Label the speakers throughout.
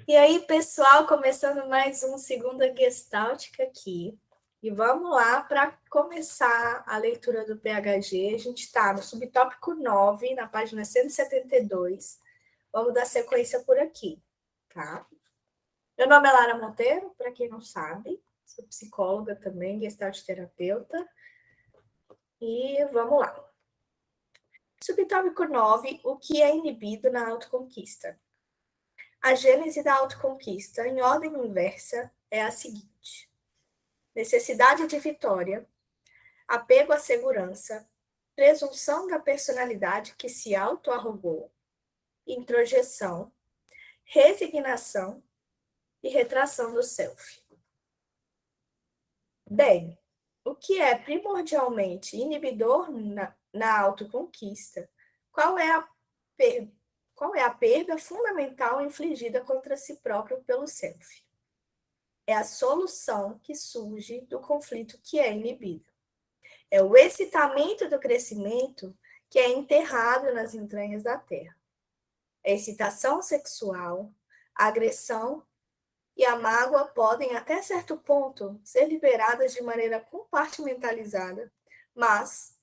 Speaker 1: E aí, pessoal, começando mais um Segunda Gestáltica aqui. E vamos lá para começar a leitura do PHG. A gente está no subtópico 9, na página 172. Vamos dar sequência por aqui, tá? Meu nome é Lara Monteiro, para quem não sabe. Sou psicóloga também, gestalt terapeuta. E vamos lá. Subtópico 9, o que é inibido na autoconquista? A gênese da autoconquista, em ordem inversa, é a seguinte: necessidade de vitória, apego à segurança, presunção da personalidade que se auto-arrogou, introjeção, resignação e retração do self. Bem, o que é primordialmente inibidor na autoconquista? Qual é a perda fundamental infligida contra si próprio pelo self? É a solução que surge do conflito que é inibido. É o excitamento do crescimento que é enterrado nas entranhas da terra. A excitação sexual, a agressão e a mágoa podem, até certo ponto, ser liberadas de maneira compartimentalizada, mas,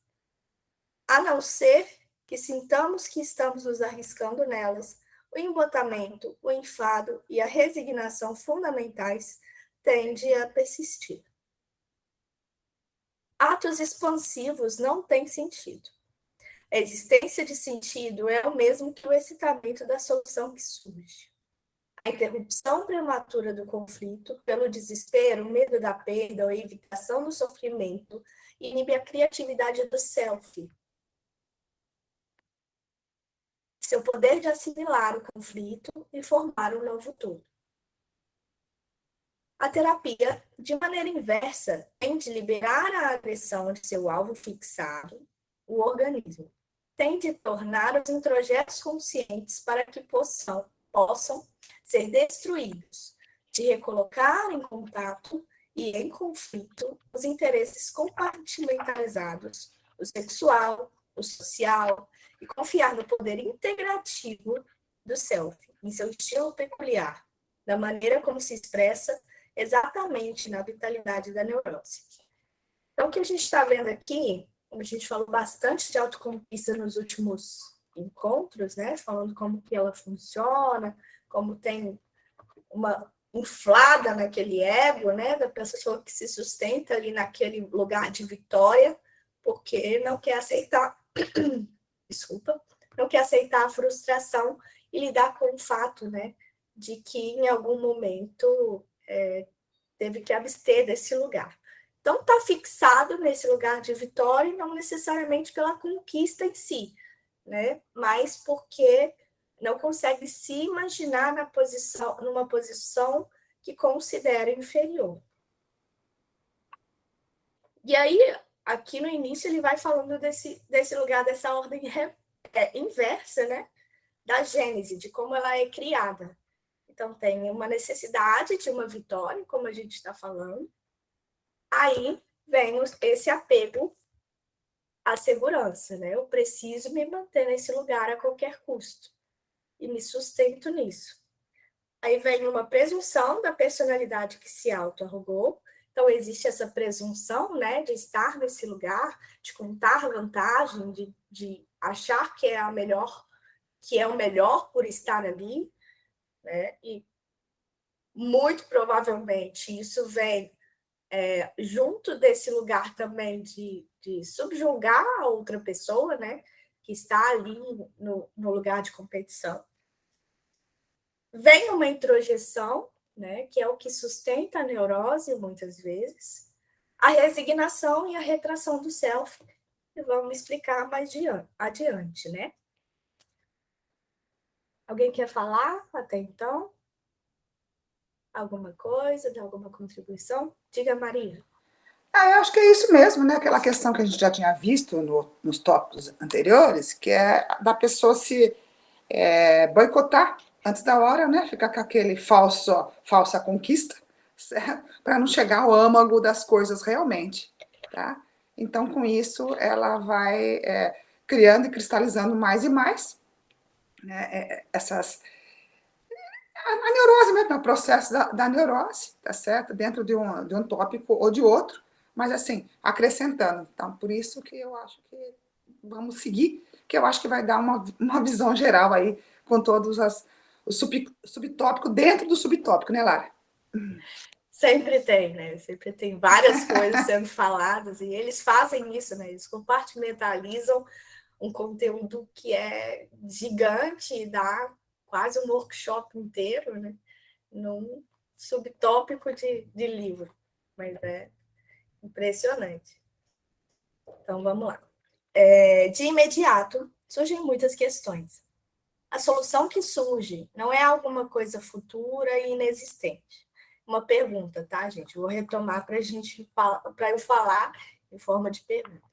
Speaker 1: a não ser que sintamos que estamos nos arriscando nelas, o embotamento, o enfado e a resignação fundamentais tendem a persistir. Atos expansivos não têm sentido. A existência de sentido é o mesmo que o excitamento da solução que surge. A interrupção prematura do conflito, pelo desespero, medo da perda ou evitação do sofrimento, inibe a criatividade do self. Seu poder de assimilar o conflito e formar um novo todo. A terapia, de maneira inversa, tem de liberar a agressão de seu alvo fixado, o organismo. Tem de tornar os introjetos conscientes para que possam ser destruídos, de recolocar em contato e em conflito os interesses compartimentalizados, o sexual, o social, e confiar no poder integrativo do self, em seu estilo peculiar, da maneira como se expressa exatamente na vitalidade da neurose. Então, o que a gente está vendo aqui, como a gente falou bastante de autoconquista nos últimos encontros, né, falando como que ela funciona, como tem uma inflada naquele ego, né, da pessoa que se sustenta ali naquele lugar de vitória, porque não quer aceitar, desculpa, não quer aceitar a frustração e lidar com o fato, né, de que em algum momento teve que abster desse lugar. Então, está fixado nesse lugar de vitória, e não necessariamente pela conquista em si, né? Mas porque não consegue se imaginar numa posição que considera inferior. E aí, aqui no início, ele vai falando desse lugar, dessa ordem inversa, né? Da gênese, de como ela é criada. Então, tem uma necessidade de uma vitória, como a gente está falando. Aí vem esse apego à segurança, né? Eu preciso me manter nesse lugar a qualquer custo e me sustento nisso. Aí vem uma presunção da personalidade que se auto-arrogou. Então, existe essa presunção, né, de estar nesse lugar, de contar vantagem, de achar que é a melhor, que é o melhor por estar ali, né? E muito provavelmente isso vem junto desse lugar também de subjugar a outra pessoa, né, que está ali no lugar de competição. Vem uma introjeção, né, que é o que sustenta a neurose muitas vezes, a resignação e a retração do self, que vamos explicar mais adiante, né? Alguém quer falar até então? Alguma coisa, de alguma contribuição? Diga, Maria.
Speaker 2: Eu acho que é isso mesmo, né? Aquela questão que a gente já tinha visto nos tópicos anteriores, que é da pessoa se boicotar antes da hora, né? Ficar com aquele falsa conquista, certo? Para não chegar ao âmago das coisas realmente, tá? Então, com isso, ela vai criando e cristalizando mais e mais, né? a neurose mesmo, é o processo da neurose, tá certo? Dentro de um tópico ou de outro, mas assim, acrescentando. Então, por isso que eu acho que vamos seguir, que eu acho que vai dar uma visão geral aí, com todos os subtópicos dentro do subtópico, né, Lara?
Speaker 1: Sempre tem, né? Sempre tem várias coisas sendo faladas e eles fazem isso, né? Eles compartimentalizam um conteúdo que é gigante e dá quase um workshop inteiro, né? Num subtópico de livro. Mas é impressionante. Então, vamos lá. De imediato, surgem muitas questões. A solução que surge não é alguma coisa futura e inexistente. Uma pergunta, tá, gente? Vou retomar para eu falar em forma de pergunta.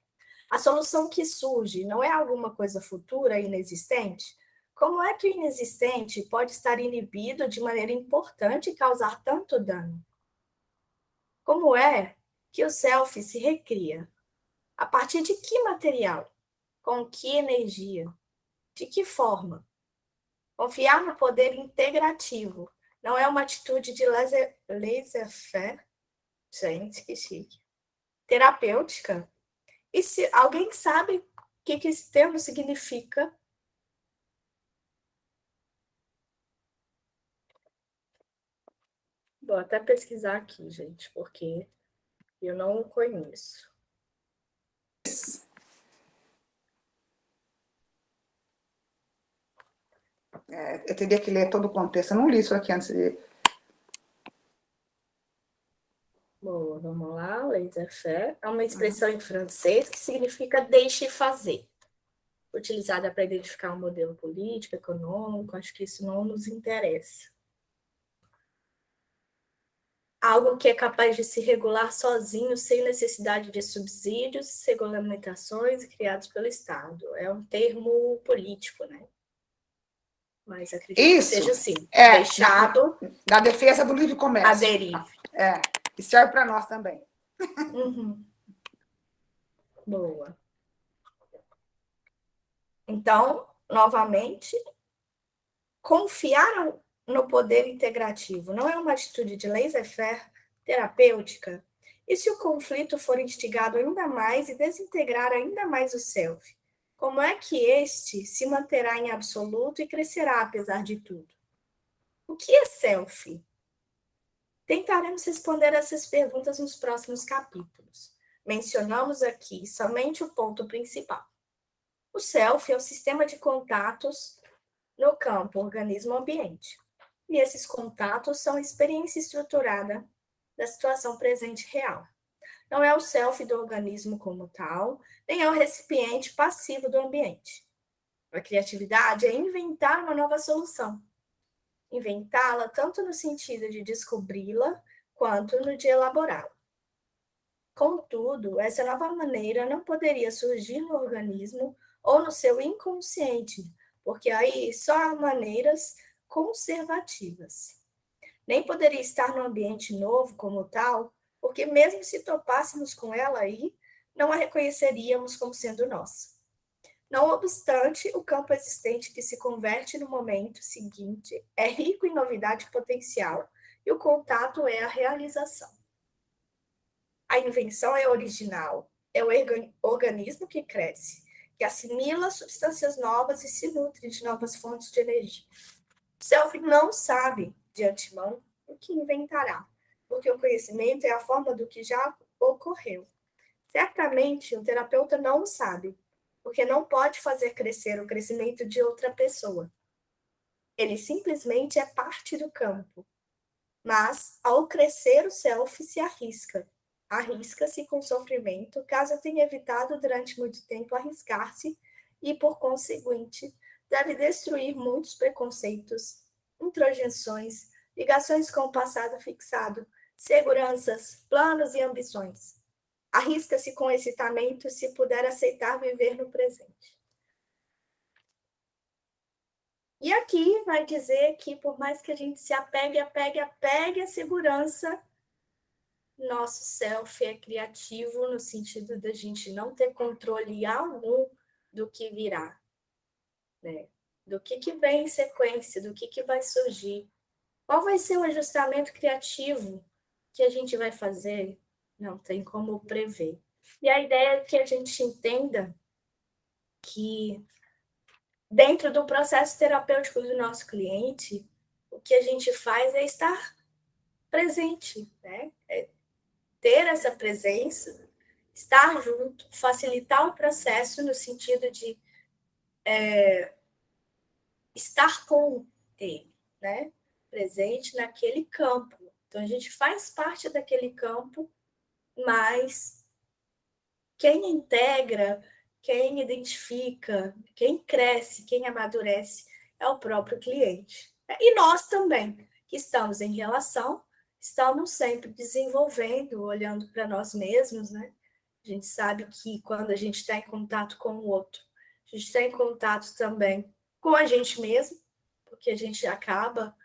Speaker 1: A solução que surge não é alguma coisa futura e inexistente? Como é que o inexistente pode estar inibido de maneira importante e causar tanto dano? Como é que o self se recria? A partir de que material? Com que energia? De que forma? Confiar no poder integrativo não é uma atitude de laissez-faire, gente, que chique, terapêutica. E se alguém sabe o que esse termo significa? Vou até pesquisar aqui, gente, porque eu não conheço.
Speaker 2: Eu teria que ler todo o contexto. Eu não li isso aqui antes de.
Speaker 1: Boa, vamos lá. Laissez-faire é uma expressão em francês que significa deixe fazer. Utilizada para identificar um modelo político, econômico, acho que isso não nos interessa. Algo que é capaz de se regular sozinho, sem necessidade de subsídios, regulamentações criados pelo Estado. É um termo político, né? Mas acredito que seja
Speaker 2: Isso
Speaker 1: assim,
Speaker 2: é
Speaker 1: deixado
Speaker 2: na defesa do livre
Speaker 1: à
Speaker 2: comércio.
Speaker 1: deriva.
Speaker 2: E serve para nós também.
Speaker 1: Uhum. Boa. Então, novamente, confiar no poder integrativo não é uma atitude de laissez-faire terapêutica? E se o conflito for instigado ainda mais e desintegrar ainda mais o self? Como é que este se manterá em absoluto e crescerá apesar de tudo? O que é self? Tentaremos responder essas perguntas nos próximos capítulos. Mencionamos aqui somente o ponto principal. O self é o sistema de contatos no campo organismo-ambiente. E esses contatos são a experiência estruturada da situação presente real. Não é o self do organismo como tal, nem é o recipiente passivo do ambiente. A criatividade é inventar uma nova solução. Inventá-la tanto no sentido de descobri-la, quanto no de elaborá-la. Contudo, essa nova maneira não poderia surgir no organismo ou no seu inconsciente, porque aí só há maneiras conservativas. Nem poderia estar no ambiente novo como tal, porque mesmo se topássemos com ela aí, não a reconheceríamos como sendo nossa. Não obstante, o campo existente que se converte no momento seguinte é rico em novidade potencial e o contato é a realização. A invenção é original, é o organismo que cresce, que assimila substâncias novas e se nutre de novas fontes de energia. O self não sabe, de antemão, o que inventará, porque o conhecimento é a forma do que já ocorreu. Certamente, um terapeuta não o sabe, porque não pode fazer crescer o crescimento de outra pessoa. Ele simplesmente é parte do campo. Mas, ao crescer, o self se arrisca. Arrisca-se com sofrimento, caso tenha evitado durante muito tempo arriscar-se e, por conseguinte, deve destruir muitos preconceitos, introjeções, ligações com o passado fixado, seguranças, planos e ambições. Arrisca-se com excitamento se puder aceitar viver no presente. E aqui vai dizer que, por mais que a gente se apegue à segurança, nosso self é criativo no sentido da gente não ter controle algum do que virá, né? Do que vem em sequência, do que vai surgir. Qual vai ser o ajustamento criativo que a gente vai fazer? Não tem como prever. E a ideia é que a gente entenda que, dentro do processo terapêutico do nosso cliente, o que a gente faz é estar presente, né? É ter essa presença, estar junto, facilitar o processo no sentido de estar com ele, né? Presente naquele campo. Então, a gente faz parte daquele campo, mas quem integra, quem identifica, quem cresce, quem amadurece é o próprio cliente. E nós também, que estamos em relação, estamos sempre desenvolvendo, olhando para nós mesmos, né? A gente sabe que quando a gente está em contato com o outro, a gente está em contato também com a gente mesmo, porque a gente acaba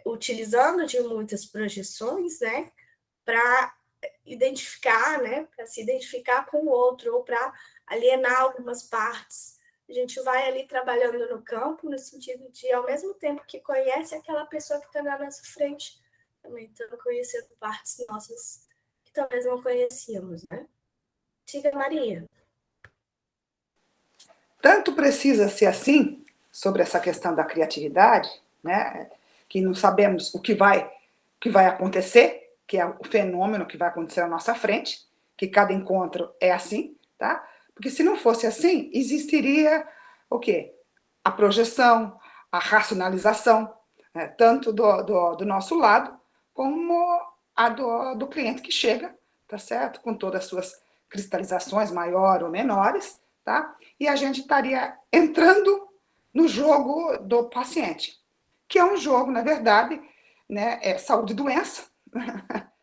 Speaker 1: utilizando de muitas projeções, né? Para identificar, né, para se identificar com o outro ou para alienar algumas partes. A gente vai ali trabalhando no campo, no sentido de, ao mesmo tempo que conhece aquela pessoa que está na nossa frente, também estamos conhecendo partes nossas que talvez não conhecíamos, né? Diga, Maria.
Speaker 2: Tanto precisa ser assim, sobre essa questão da criatividade, né? Que não sabemos o que vai acontecer, que é o fenômeno que vai acontecer à nossa frente, que cada encontro é assim, tá? Porque se não fosse assim, existiria o quê? A projeção, a racionalização, né? Tanto do nosso lado, como a do cliente que chega, tá certo? Com todas as suas cristalizações, maiores ou menores, tá? E a gente estaria entrando no jogo do paciente, que é um jogo, na verdade, né, é saúde e doença,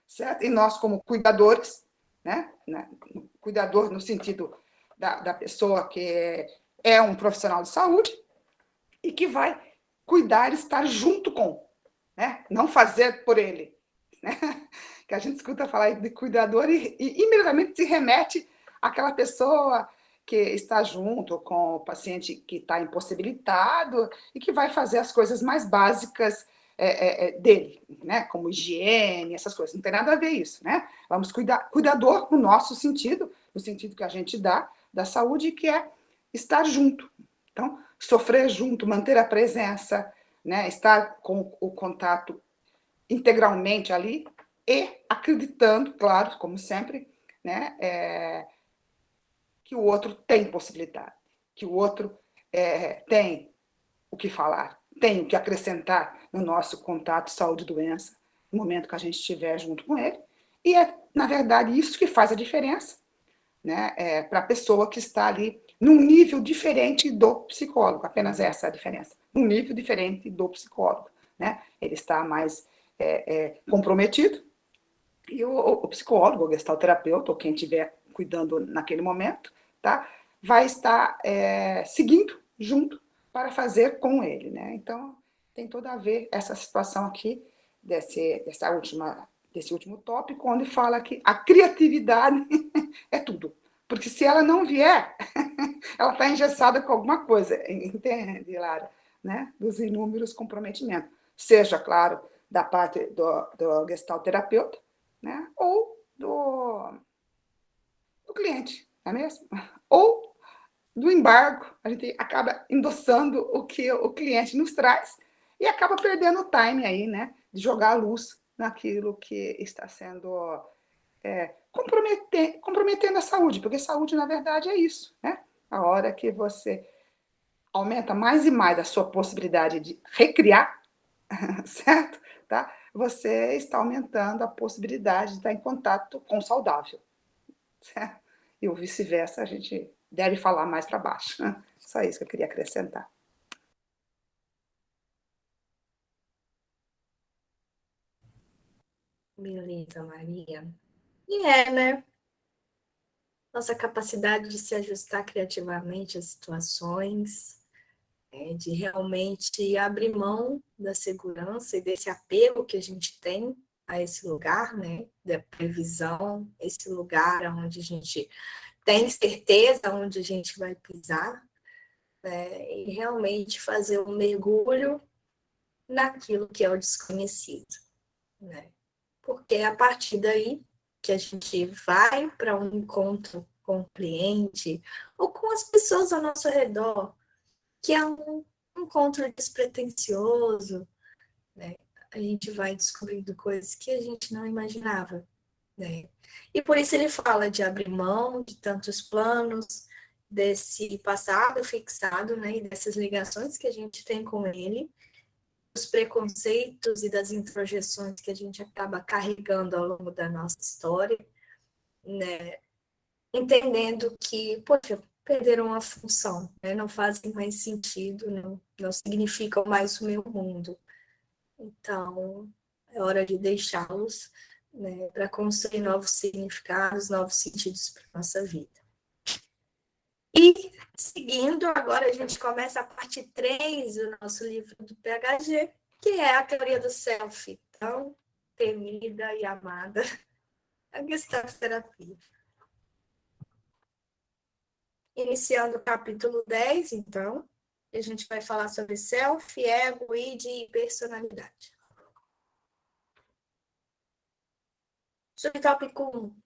Speaker 2: certo? E nós, como cuidadores, né, cuidador no sentido da pessoa que é um profissional de saúde e que vai cuidar, estar junto com, né? Não fazer por ele, né? Que a gente escuta falar de cuidador e imediatamente se remete àquela pessoa que está junto com o paciente que está impossibilitado e que vai fazer as coisas mais básicas dele, né? Como higiene, essas coisas. Não tem nada a ver isso, né? Vamos cuidar, cuidador no nosso sentido, no sentido que a gente dá da saúde, que é estar junto. Então, sofrer junto, manter a presença, né? Estar com o contato integralmente ali e acreditando, claro, como sempre, né, que o outro tem possibilidade, que o outro tem o que falar, tem o que acrescentar no nosso contato saúde-doença, no momento que a gente estiver junto com ele. E é, na verdade, isso que faz a diferença, né, para a pessoa que está ali num nível diferente do psicólogo, apenas essa é a diferença, um nível diferente do psicólogo, né? Ele está mais comprometido e o psicólogo, o gestalterapeuta, ou quem estiver cuidando naquele momento, tá, vai estar seguindo junto para fazer com ele, né? Então tem tudo a ver essa situação aqui desse último tópico, onde fala que a criatividade é tudo. Porque se ela não vier, ela está engessada com alguma coisa, entende, Lara? Né? Dos inúmeros comprometimentos. Seja, claro, da parte do gestalterapeuta, né? Ou do cliente, não é mesmo? Ou do embargo, a gente acaba endossando o que o cliente nos traz e acaba perdendo o time aí, né? De jogar a luz naquilo que está sendo comprometendo a saúde, porque saúde, na verdade, é isso, né? A hora que você aumenta mais e mais a sua possibilidade de recriar, certo? Tá? Você está aumentando a possibilidade de estar em contato com o saudável, certo? E o vice-versa, a gente deve falar mais para baixo. Né? Só isso que eu queria acrescentar.
Speaker 1: Beleza, Maria. E né? Nossa capacidade de se ajustar criativamente às situações, de realmente abrir mão da segurança e desse apego que a gente tem a esse lugar, né? Da previsão, esse lugar onde a gente tem certeza onde a gente vai pisar, né? E realmente fazer um mergulho naquilo que é o desconhecido, né? Porque é a partir daí que a gente vai para um encontro com o cliente ou com as pessoas ao nosso redor, que é um encontro despretensioso, né? A gente vai descobrindo coisas que a gente não imaginava, né? E por isso ele fala de abrir mão de tantos planos, desse passado fixado, né? E dessas ligações que a gente tem com ele, dos preconceitos e das introjeções que a gente acaba carregando ao longo da nossa história, né? Entendendo que, poxa, perderam a função, né? Não fazem mais sentido, não significam mais o meu mundo. Então, é hora de deixá-los, né, para construir novos significados, novos sentidos para a nossa vida. E, seguindo, agora a gente começa a parte 3 do nosso livro do PHG, que é a teoria do self, tão temida e amada, a Gestalt terapia. Iniciando o capítulo 10, então, a gente vai falar sobre self, ego, id e personalidade. Subtópico 1,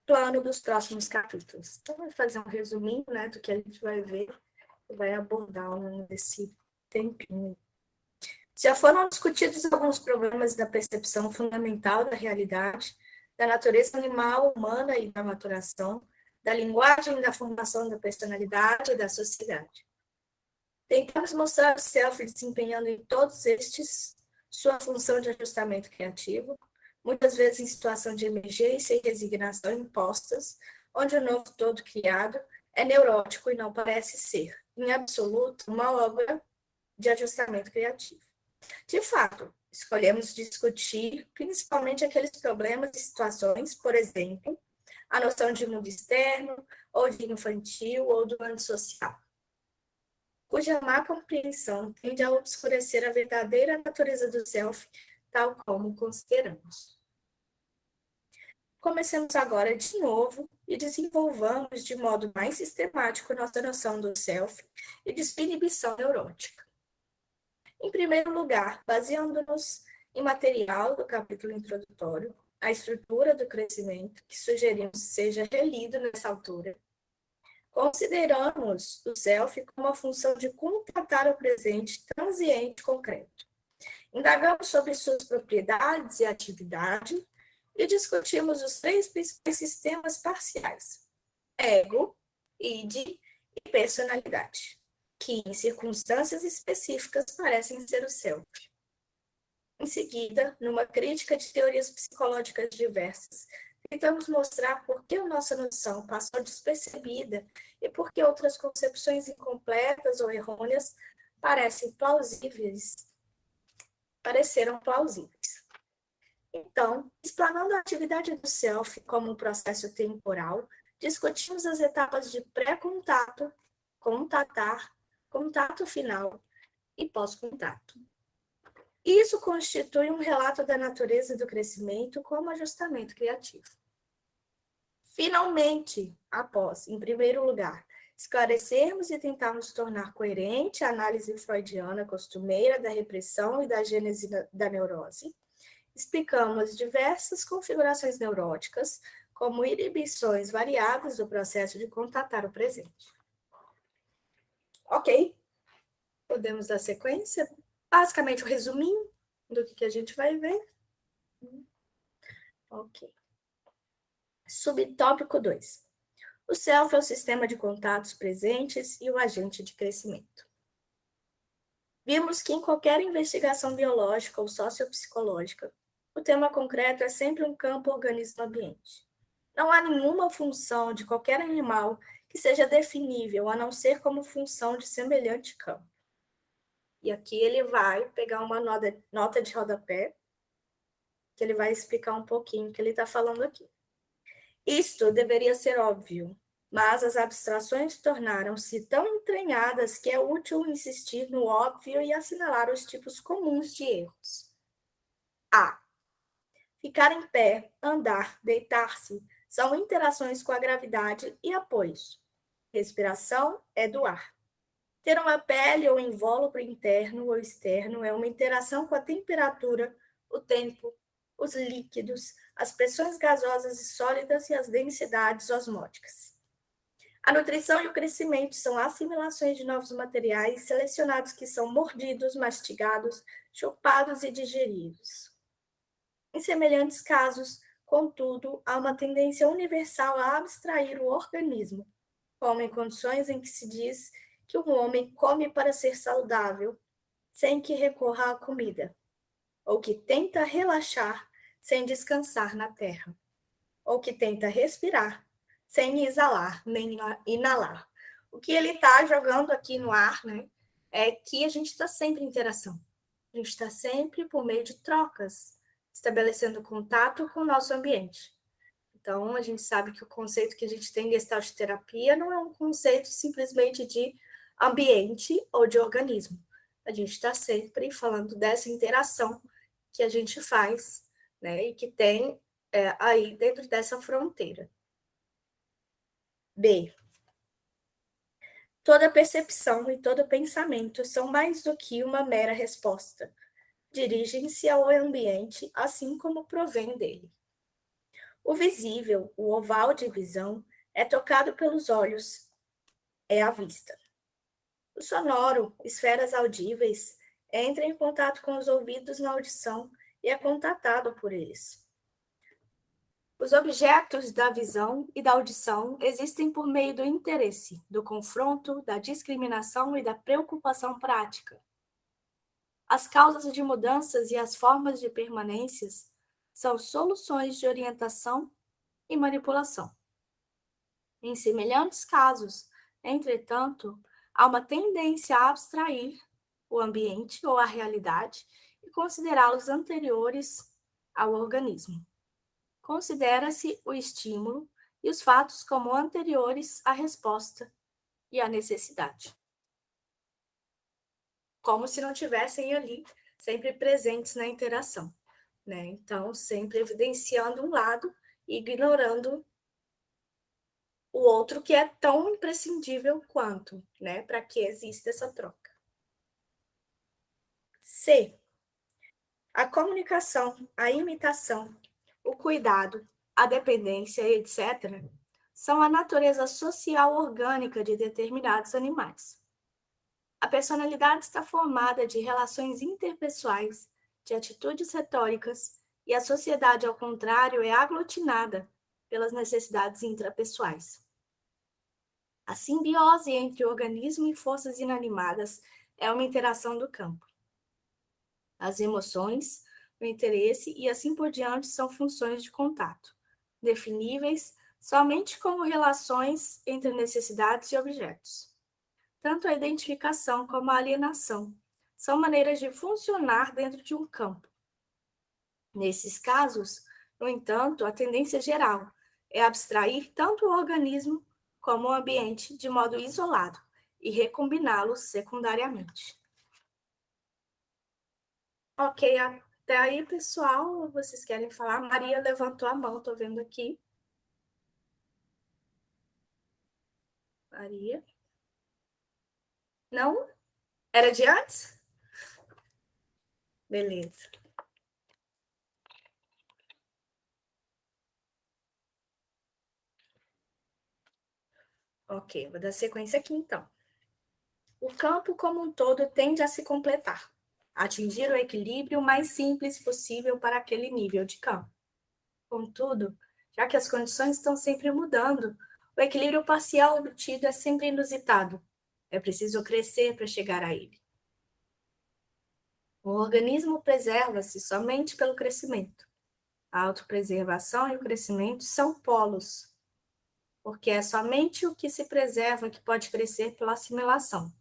Speaker 1: plano dos próximos capítulos. Então, vou fazer um resuminho, né, do que a gente vai ver e vai abordar ao longo desse tempinho. Já foram discutidos alguns problemas da percepção fundamental da realidade, da natureza animal, humana e da maturação, da linguagem, da formação da personalidade e da sociedade. Tentamos mostrar o self desempenhando em todos estes sua função de ajustamento criativo, muitas vezes em situação de emergência e resignação impostas, onde o novo todo criado é neurótico e não parece ser, em absoluto, uma obra de ajustamento criativo. De fato, escolhemos discutir principalmente aqueles problemas e situações, por exemplo, a noção de mundo externo, ou de infantil, ou do antissocial, cuja má compreensão tende a obscurecer a verdadeira natureza do self, tal como consideramos. Comecemos agora de novo e desenvolvamos de modo mais sistemático nossa noção do self e de sua inibição neurótica. Em primeiro lugar, baseando-nos em material do capítulo introdutório, a estrutura do crescimento, que sugerimos seja relido nessa altura, consideramos o self como a função de contatar o presente transiente concreto. Indagamos sobre suas propriedades e atividade e discutimos os 3 principais sistemas parciais: ego, id e personalidade, que em circunstâncias específicas parecem ser o self. Em seguida, numa crítica de teorias psicológicas diversas, tentamos mostrar por que a nossa noção passou despercebida e por que outras concepções incompletas ou errôneas pareceram plausíveis. Então, explanando a atividade do self como um processo temporal, discutimos as etapas de pré-contato, contatar, contato final e pós-contato. Isso constitui um relato da natureza do crescimento como ajustamento criativo. Finalmente, após, em primeiro lugar, esclarecermos e tentarmos tornar coerente a análise freudiana costumeira da repressão e da gênese da neurose, explicamos diversas configurações neuróticas, como inibições variadas do processo de contatar o presente. Ok, podemos dar sequência? Basicamente, o resuminho do que a gente vai ver. Ok. Subtópico 2. O self é o sistema de contatos presentes e o agente de crescimento. Vimos que em qualquer investigação biológica ou sociopsicológica, o tema concreto é sempre um campo organismo-ambiente. Não há nenhuma função de qualquer animal que seja definível, a não ser como função de semelhante campo. E aqui ele vai pegar uma nota de rodapé, que ele vai explicar um pouquinho o que ele está falando aqui. Isto deveria ser óbvio, mas as abstrações tornaram-se tão entranhadas que é útil insistir no óbvio e assinalar os tipos comuns de erros. A. Ficar em pé, andar, deitar-se são interações com a gravidade e apoios. Respiração é do ar. Ter uma pele ou invólucro interno ou externo é uma interação com a temperatura, o tempo, os líquidos, as pressões gasosas e sólidas e as densidades osmóticas. A nutrição e o crescimento são assimilações de novos materiais selecionados que são mordidos, mastigados, chupados e digeridos. Em semelhantes casos, contudo, há uma tendência universal a abstrair o organismo, como em condições em que se diz que um homem come para ser saudável, sem que recorra à comida, ou que tenta relaxar sem descansar na terra, ou que tenta respirar sem exalar nem inalar. O que ele está jogando aqui no ar, né, é que a gente está sempre em interação. A gente está sempre por meio de trocas, estabelecendo contato com o nosso ambiente. Então, a gente sabe que o conceito que a gente tem em Gestalt terapia não é um conceito simplesmente de ambiente ou de organismo. A gente está sempre falando dessa interação que a gente faz, né, e que tem aí dentro dessa fronteira. B. Toda percepção e todo pensamento são mais do que uma mera resposta. Dirigem-se ao ambiente, assim como provém dele. O visível, o oval de visão, é tocado pelos olhos, é a vista. O sonoro, esferas audíveis, entra em contato com os ouvidos na audição e é contatado por eles. Os objetos da visão e da audição existem por meio do interesse, do confronto, da discriminação e da preocupação prática. As causas de mudanças e as formas de permanências são soluções de orientação e manipulação. Em semelhantes casos, entretanto, há uma tendência a abstrair o ambiente ou a realidade e considerá-los anteriores ao organismo. Considera-se o estímulo e os fatos como anteriores à resposta e à necessidade. Como se não tivessem ali, sempre presentes na interação, né? Então, sempre evidenciando um lado e ignorando o outro que é tão imprescindível quanto, né, para que exista essa troca. C. A comunicação, a imitação, o cuidado, a dependência, etc., são a natureza social orgânica de determinados animais. A personalidade está formada de relações interpessoais, de atitudes retóricas, e a sociedade, ao contrário, é aglutinada pelas necessidades intrapessoais. A simbiose entre organismo e forças inanimadas é uma interação do campo. As emoções, o interesse e assim por diante são funções de contato, definíveis somente como relações entre necessidades e objetos. Tanto a identificação como a alienação são maneiras de funcionar dentro de um campo. Nesses casos, no entanto, a tendência geral é abstrair tanto o organismo como o ambiente de modo isolado e recombiná-los secundariamente. Ok, até aí, pessoal, vocês querem falar? Maria levantou a mão, estou vendo aqui. Maria? Não? Era de antes? Beleza. Ok, vou dar sequência aqui então. O campo como um todo tende a se completar, a atingir o equilíbrio mais simples possível para aquele nível de campo. Contudo, já que as condições estão sempre mudando, o equilíbrio parcial obtido é sempre inusitado. É preciso crescer para chegar a ele. O organismo preserva-se somente pelo crescimento. A autopreservação e o crescimento são polos, porque é somente o que se preserva que pode crescer pela assimilação,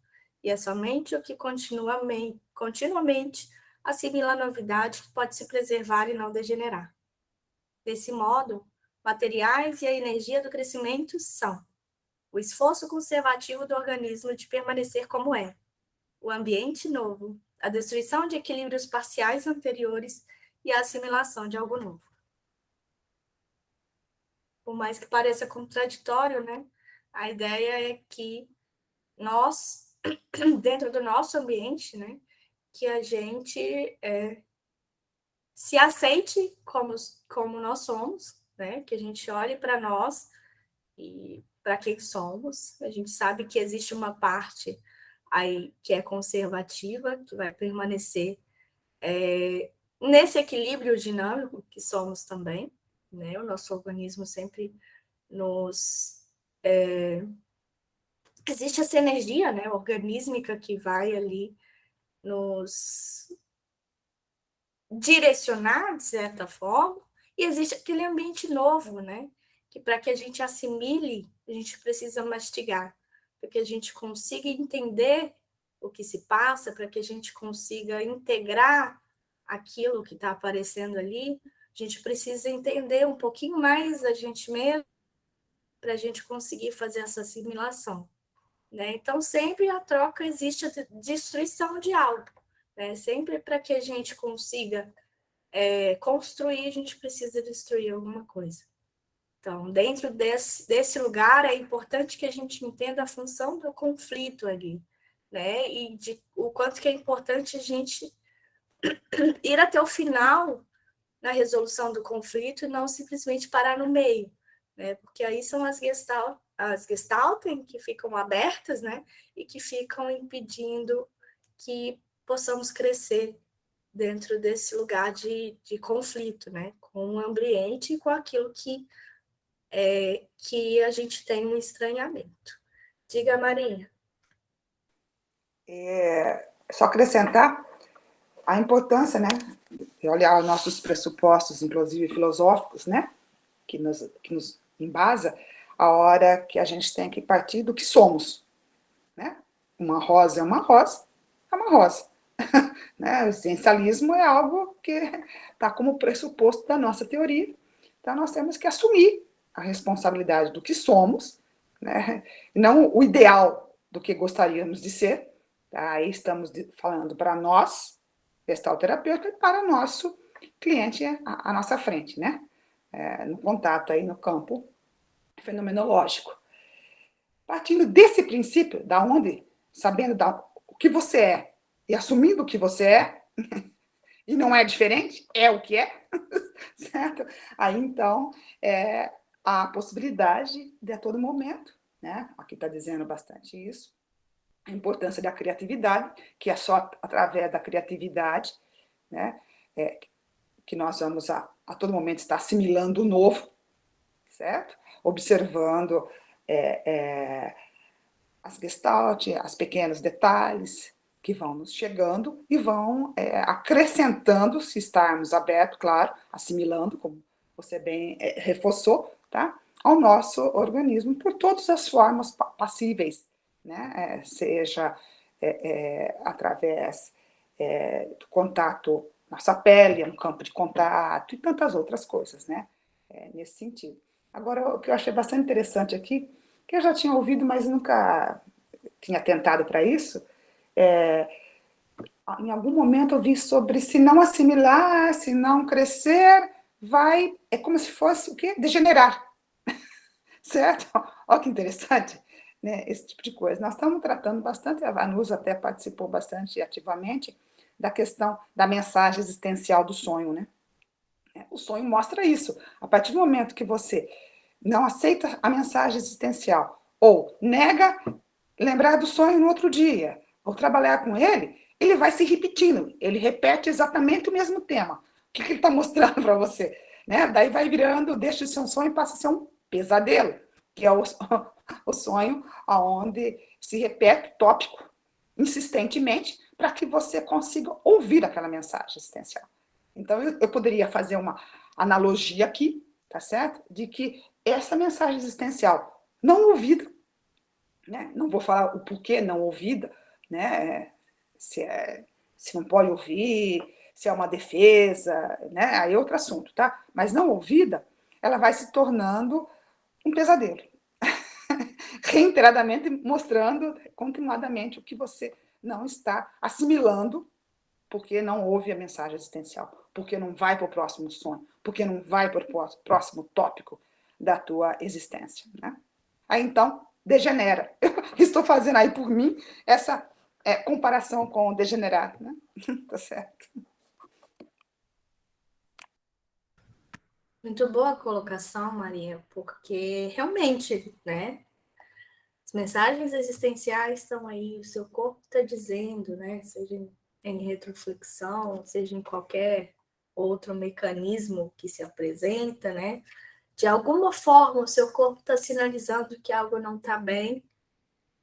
Speaker 1: e é somente o que continuamente assimila a novidade que pode se preservar e não degenerar. Desse modo, materiais e a energia do crescimento são o esforço conservativo do organismo de permanecer como é, o ambiente novo, a destruição de equilíbrios parciais anteriores e a assimilação de algo novo. Por mais que pareça contraditório, né? A ideia é que nós dentro do nosso ambiente, né, que a gente se aceite como nós somos, né, que a gente olhe para nós e para quem somos. A gente sabe que existe uma parte aí que é conservativa, que vai permanecer nesse equilíbrio dinâmico que somos também, né? O nosso organismo sempre nos... Existe essa energia, né, organísmica que vai ali nos direcionar, de certa forma, e existe aquele ambiente novo, né, que para que a gente assimile, a gente precisa mastigar, para que a gente consiga entender o que se passa, para que a gente consiga integrar aquilo que está aparecendo ali, a gente precisa entender um pouquinho mais a gente mesmo, para a gente conseguir fazer essa assimilação, né? Então, sempre a troca existe a destruição de algo, né? Sempre para que a gente consiga construir, a gente precisa destruir alguma coisa. Então, dentro desse lugar, é importante que a gente entenda a função do conflito ali, né? E o quanto que é importante a gente ir até o final na resolução do conflito e não simplesmente parar no meio, né? Porque aí são as gestalten que ficam abertas, né? E que ficam impedindo que possamos crescer dentro desse lugar de conflito, né? Com o ambiente e com aquilo que a gente tem um estranhamento. Diga, Maria.
Speaker 2: Só acrescentar a importância, né, de olhar os nossos pressupostos, inclusive filosóficos, né, que nos embasa a hora que a gente tem que partir do que somos, né? Uma rosa é uma rosa, é uma rosa. Né? O essencialismo é algo que está como pressuposto da nossa teoria. Então, nós temos que assumir a responsabilidade do que somos, né? E não o ideal do que gostaríamos de ser. Tá? Aí estamos falando para nós, gestalterapeuta, e para nosso cliente à nossa frente, né? No contato aí no campo fenomenológico. Partindo desse princípio, da onde, sabendo o que você é e assumindo o que você é, e não é diferente, é o que é, certo? Aí então a possibilidade de a todo momento, né? Aqui está dizendo bastante isso, a importância da criatividade, que é só através da criatividade, né? Que nós vamos a todo momento estar assimilando o novo, certo? Observando as gestalt, os pequenos detalhes que vão nos chegando e vão acrescentando, se estarmos abertos, claro, assimilando, como você bem reforçou, tá? Ao nosso organismo, por todas as formas passíveis, né? Seja através do contato, nossa pele é um campo de contato e tantas outras coisas, né? Nesse sentido. Agora, o que eu achei bastante interessante aqui, que eu já tinha ouvido, mas nunca tinha tentado para isso, em algum momento eu vi sobre se não assimilar, se não crescer, é como se fosse o quê? Degenerar, certo? Olha que interessante, né? Esse tipo de coisa. Nós estamos tratando bastante, a Vanusa até participou bastante ativamente da questão da mensagem existencial do sonho, né? O sonho mostra isso. A partir do momento que você não aceita a mensagem existencial ou nega lembrar do sonho no outro dia, ou trabalhar com ele, ele vai se repetindo. Ele repete exatamente o mesmo tema. O que ele está mostrando para você? Né? Daí vai virando, deixa de ser um sonho e passa a ser um pesadelo, que é o sonho onde se repete o tópico insistentemente para que você consiga ouvir aquela mensagem existencial. Então, eu poderia fazer uma analogia aqui, tá certo? De que essa mensagem existencial não ouvida, né? Não vou falar o porquê não ouvida, né? Se não pode ouvir, se é uma defesa, né? Aí é outro assunto, tá? Mas não ouvida, ela vai se tornando um pesadelo. Reiteradamente mostrando continuadamente o que você não está assimilando porque não ouve a mensagem existencial, porque não vai para o próximo sonho, porque não vai para o próximo tópico da tua existência, né? Aí então, degenera. Eu estou fazendo aí por mim essa comparação com degenerado, né? Tá certo.
Speaker 1: Muito boa a colocação, Maria, porque realmente, né? As mensagens existenciais estão aí, o seu corpo está dizendo, né? Seja em retroflexão, seja em qualquer outro mecanismo que se apresenta, né? De alguma forma, o seu corpo está sinalizando que algo não está bem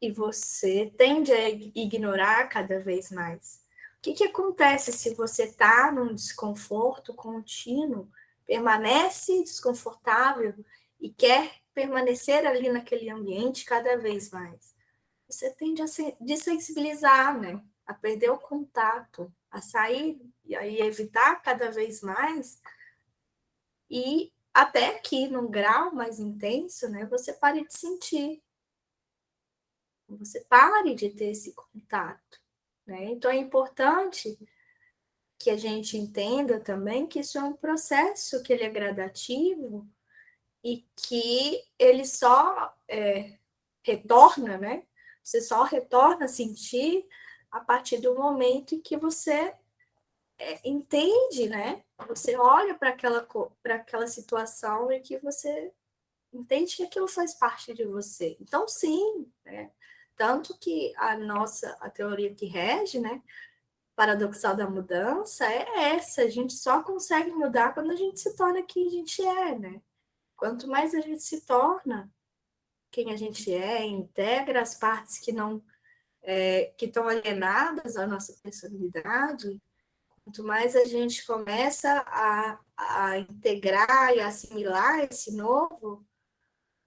Speaker 1: e você tende a ignorar cada vez mais. O que acontece se você está num desconforto contínuo, permanece desconfortável e quer permanecer ali naquele ambiente cada vez mais? Você tende a se desensibilizar, né? A perder o contato, a sair e aí evitar cada vez mais e até que num grau mais intenso, né, você pare de sentir, você pare de ter esse contato, né? Então é importante que a gente entenda também que isso é um processo que ele é gradativo e que ele só retorna, né? Você só retorna a sentir a partir do momento em que você entende, né? Você olha para aquela situação e que você entende que aquilo faz parte de você. Então, sim, né? Tanto que a teoria que rege, né? Paradoxal da mudança é essa. A gente só consegue mudar quando a gente se torna quem a gente é, né? Quanto mais a gente se torna quem a gente é, integra as partes que não que estão alienadas à nossa personalidade, quanto mais a gente começa a integrar e assimilar esse novo,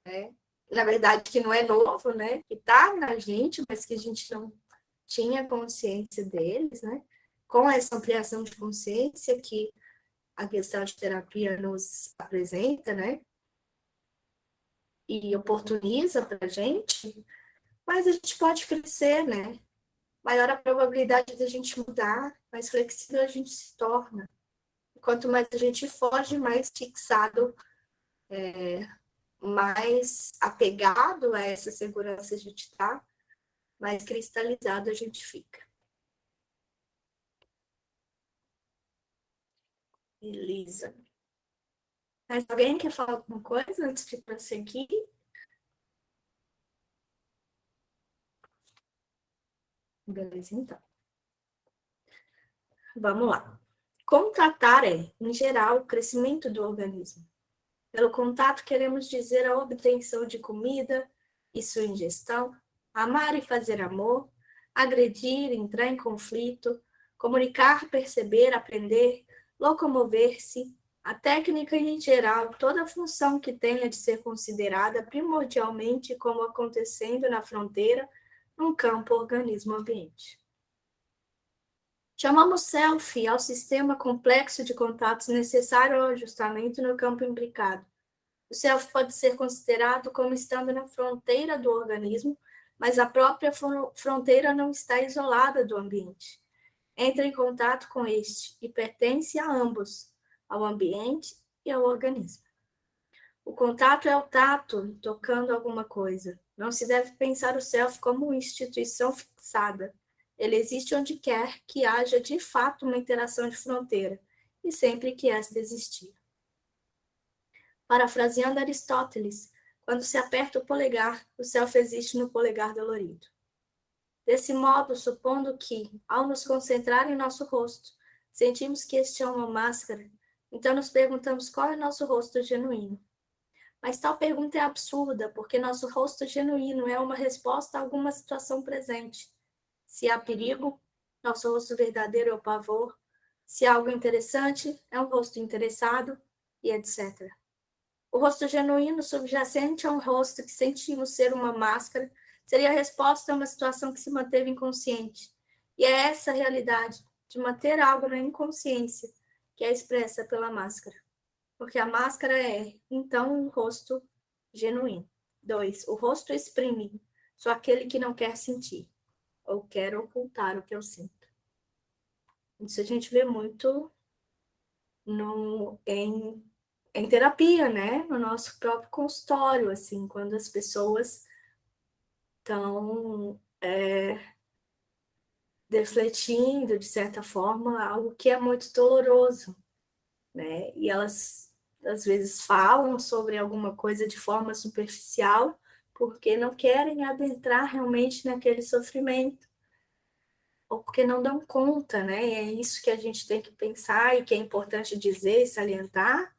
Speaker 1: né? Na verdade, que não é novo, né? Que está na gente, mas que a gente não tinha consciência deles, né? Com essa ampliação de consciência que a questão de terapia nos apresenta, né? E oportuniza para a gente, mas a gente pode crescer, né? Maior a probabilidade de a gente mudar, mais flexível a gente se torna. Quanto mais a gente foge, mais fixado, mais apegado a essa segurança a gente está, mais cristalizado a gente fica. Beleza. Mas alguém quer falar alguma coisa antes de prosseguir? Beleza, então. Vamos lá. Contatar é, em geral, o crescimento do organismo. Pelo contato, queremos dizer a obtenção de comida e sua ingestão, amar e fazer amor, agredir, entrar em conflito, comunicar, perceber, aprender, locomover-se, a técnica e, em geral, toda função que tenha de ser considerada primordialmente como acontecendo na fronteira, num campo organismo-ambiente. Chamamos self ao sistema complexo de contatos necessário ao ajustamento no campo implicado. O self pode ser considerado como estando na fronteira do organismo, mas a própria fronteira não está isolada do ambiente. Entra em contato com este e pertence a ambos, ao ambiente e ao organismo. O contato é o tato, tocando alguma coisa. Não se deve pensar o self como uma instituição fixada. Ele existe onde quer que haja de fato uma interação de fronteira, e sempre que esta existir. Parafraseando Aristóteles, quando se aperta o polegar, o self existe no polegar dolorido. Desse modo, supondo que, ao nos concentrar em nosso rosto, sentimos que este é uma máscara, então nos perguntamos qual é nosso rosto genuíno. Mas tal pergunta é absurda, porque nosso rosto genuíno é uma resposta a alguma situação presente. Se há perigo, nosso rosto verdadeiro é o pavor. Se há algo interessante, é um rosto interessado, e etc. O rosto genuíno subjacente a um rosto que sentimos ser uma máscara seria a resposta a uma situação que se manteve inconsciente. E é essa realidade de manter algo na inconsciência que é expressa pela máscara. Porque a máscara é, então, um rosto genuíno. 2. O rosto exprime. Sou aquele que não quer sentir, ou quer ocultar o que eu sinto. Isso a gente vê muito em terapia, né? No nosso próprio consultório, assim, quando as pessoas estão defletindo, de certa forma, algo que é muito doloroso, né? E elas, às vezes, falam sobre alguma coisa de forma superficial, porque não querem adentrar realmente naquele sofrimento, ou porque não dão conta, né? E é isso que a gente tem que pensar e que é importante dizer e salientar,